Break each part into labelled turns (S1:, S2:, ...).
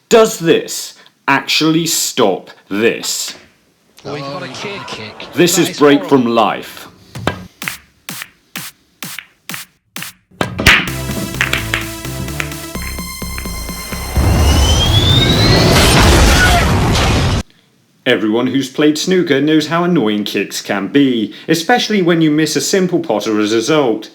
S1: Does this actually stop this?
S2: Oh, you've got a kick.
S1: This is Break from Life. Everyone who's played snooker knows how annoying kicks can be, especially when you miss a simple potter as a result.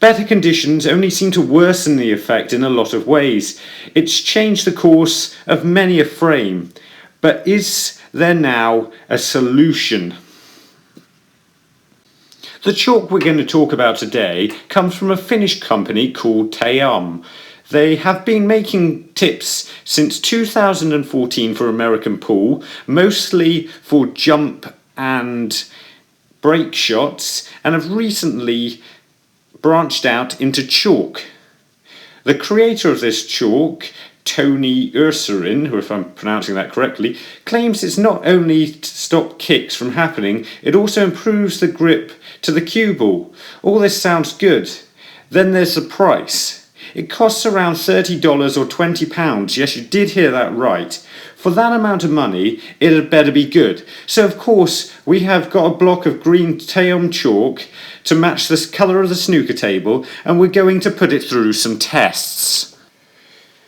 S1: Better conditions only seem to worsen the effect in a lot of ways. It's changed the course of many a frame. But is there now a solution? The chalk we're going to talk about today comes from a Finnish company called Taom. They have been making tips since 2014 for American pool, mostly for jump and break shots, and have recently branched out into chalk. The creator of this chalk, Tony Ursurin, who, if I'm pronouncing that correctly, claims it's not only to stop kicks from happening, it also improves the grip to the cue ball. All this sounds good. Then there's the price. It costs around $30 or £20. Yes, you did hear that right. For that amount of money, it had better be good. So, of course, we have got a block of green Taom chalk to match the colour of the snooker table, and we're going to put it through some tests.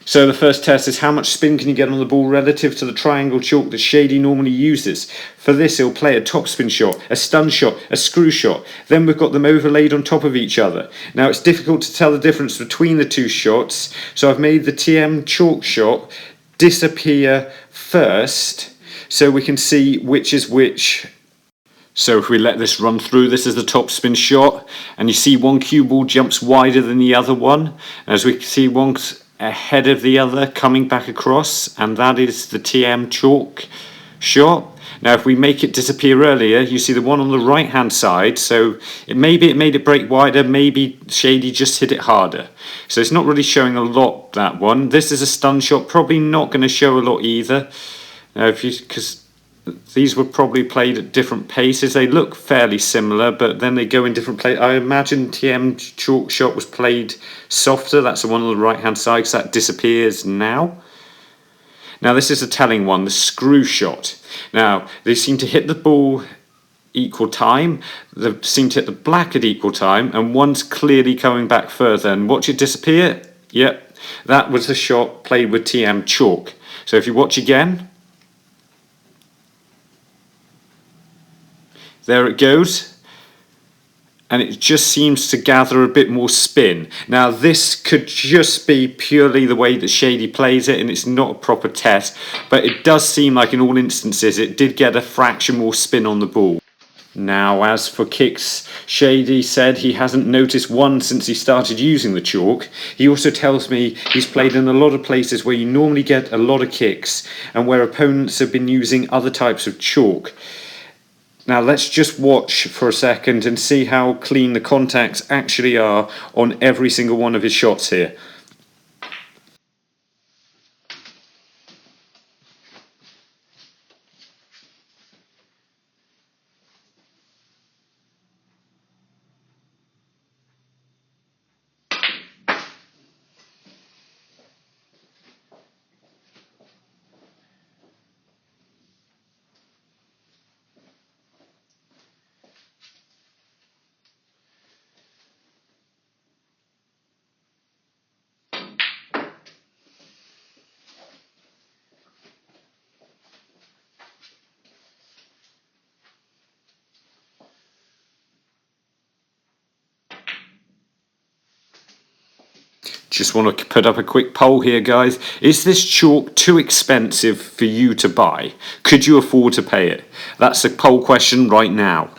S1: So the first test is how much spin can you get on the ball relative to the triangle chalk that Shady normally uses. For this, he'll play a topspin shot, a stun shot, a screw shot. Then we've got them overlaid on top of each other. Now it's difficult to tell the difference between the two shots, so I've made the TM chalk shot disappear first so we can see which is which. So if we let this run through, this is the topspin shot, and you see one cue ball jumps wider than the other one. As we can see, one's ahead of the other coming back across, and that is the TM chalk shot. Now if we make it disappear earlier, you see the one on the right hand side, so it made it break wider, maybe Shady just hit it harder. So it's not really showing a lot, that one. This is a stun shot, probably not going to show a lot either, because these were probably played at different paces. They look fairly similar, but then they go in different places. I imagine TM chalk shot was played softer. That's the one on the right hand side, because that disappears now. Now this is a telling one, the screw shot. Now they seem to hit the ball equal time. They seem to hit the black at equal time, and one's clearly coming back further. And watch it disappear. Yep, that was the shot played with TM chalk. So if you watch again, there it goes, and it just seems to gather a bit more spin. Now this could just be purely the way that Shady plays it, and it's not a proper test, but it does seem like in all instances it did get a fraction more spin on the ball. Now as for kicks, Shady said he hasn't noticed one since he started using the chalk. He also tells me he's played in a lot of places where you normally get a lot of kicks and where opponents have been using other types of chalk. Now let's just watch for a second and see how clean the contacts actually are on every single one of his shots here. Just want to put up a quick poll here, guys. Is this chalk too expensive for you to buy? Could you afford to pay it? That's the poll question right now.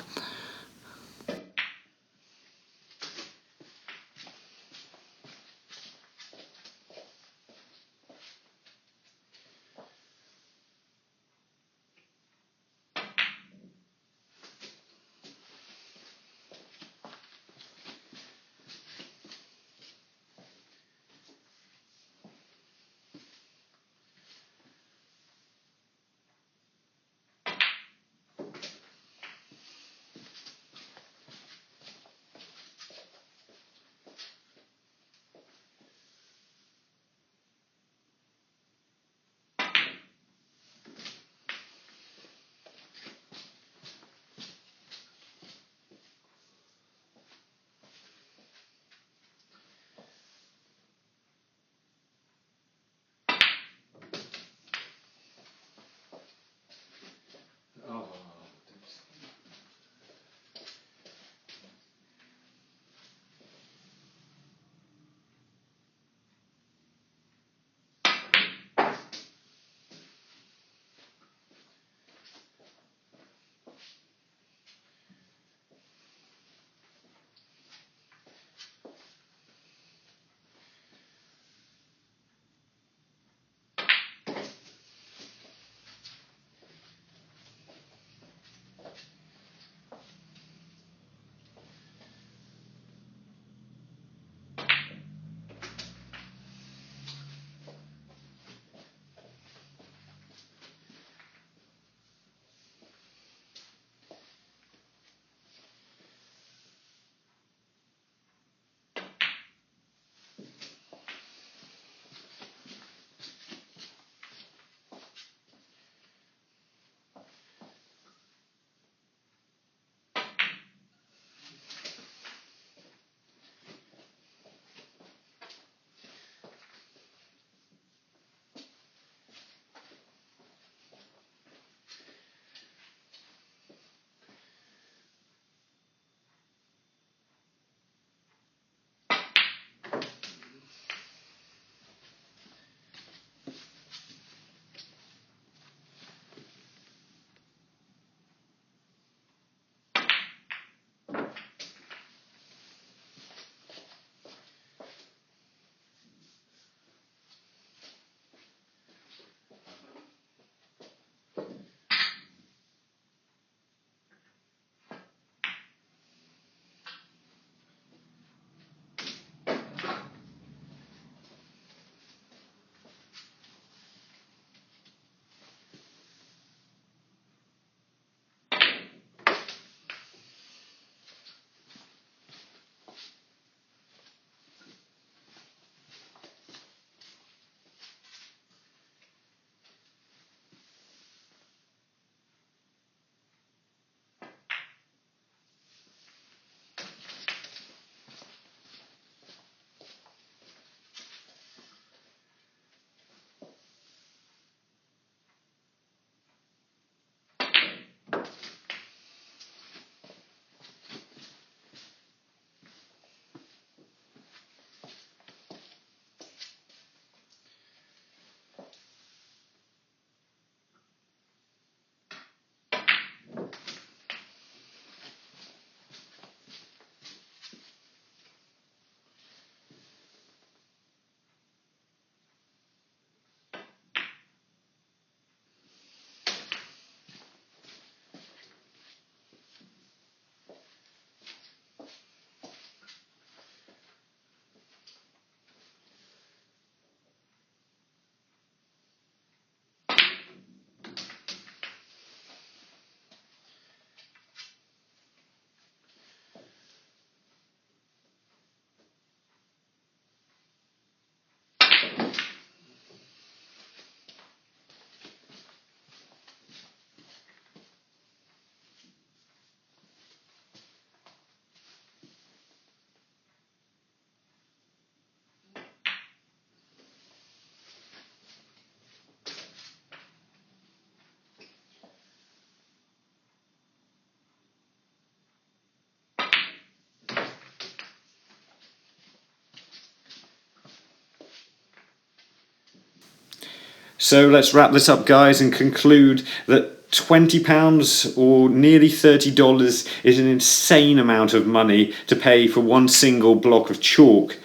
S1: So let's wrap this up, guys, and conclude that £20 or nearly $30 is an insane amount of money to pay for one single block of chalk.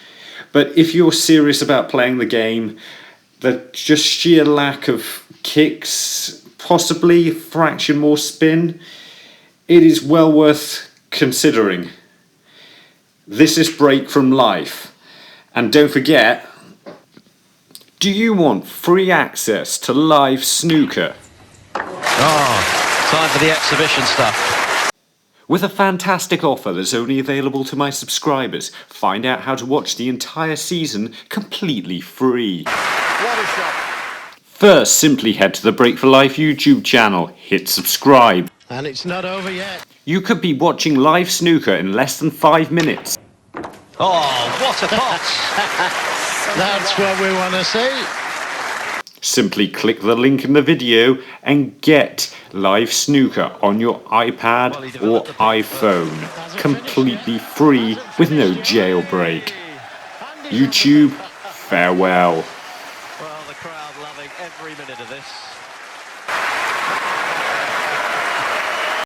S1: But if you're serious about playing the game, the just sheer lack of kicks, possibly a fraction more spin, it is well worth considering. This is Break from Life. And don't forget, do you want free access to live snooker?
S2: Oh, time for the exhibition stuff.
S1: With a fantastic offer that's only available to my subscribers, find out how to watch the entire season completely free.
S3: What a shot.
S1: First, simply head to the Break for Life YouTube channel, hit subscribe.
S3: And it's not over yet.
S1: You could be watching live snooker in less than 5 minutes.
S2: Oh, what a pot!
S3: That's what we want to see.
S1: Simply click the link in the video and get live snooker on your iPad or iPhone, completely free with no jailbreak. YouTube, farewell.
S2: Well, the crowd loving every minute of this.